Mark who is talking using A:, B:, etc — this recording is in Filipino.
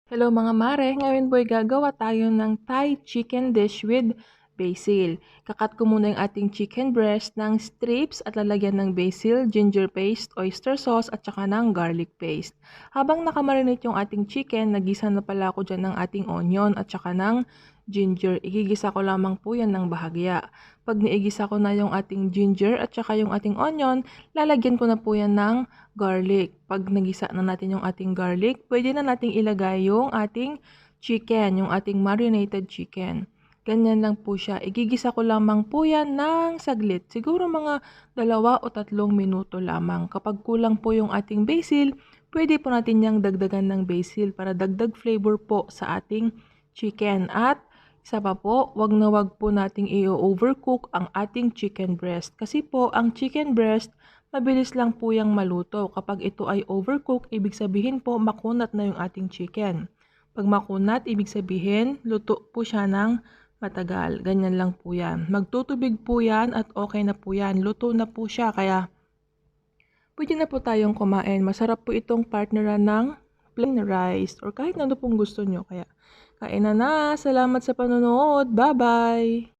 A: Hello mga mare, ngayon po'y gagawa tayo ng Thai chicken dish with basil. Kakat ko muna yung ating chicken breast ng strips at lalagyan ng basil, ginger paste, oyster sauce at saka ng garlic paste. Habang nakamarinate yung ating chicken, nagisa na pala ako dyan ng ating onion at saka ng ginger. Igigisa ko lamang po yan ng bahagya. Pag naigisa ko na yung ating ginger at saka yung ating onion, lalagyan ko na po yan ng garlic. Pag nagisa na natin yung ating garlic, pwede na nating ilagay yung ating chicken, yung ating marinated chicken. Ganyan lang po siya. Igigisa ko lamang po yan ng saglit. Siguro mga 2 o 3 minuto lamang. Kapag kulang po yung ating basil, pwede po natin yang dagdagan ng basil para dagdag flavor po sa ating chicken. At isa pa po, wag na wag po nating i-overcook ang ating chicken breast. Kasi po, ang chicken breast, mabilis lang po yung maluto. Kapag ito ay overcook, ibig sabihin po makunat na yung ating chicken. Pag makunat, ibig sabihin luto po siya ng matagal. Ganyan lang po yan. Magtutubig po yan at okay na po yan. Luto na po siya kaya pwede na po tayong kumain. Masarap po itong partneran ng plain rice or kahit ano pong gusto nyo. Kaya kain na na. Salamat sa panonood. Bye-bye!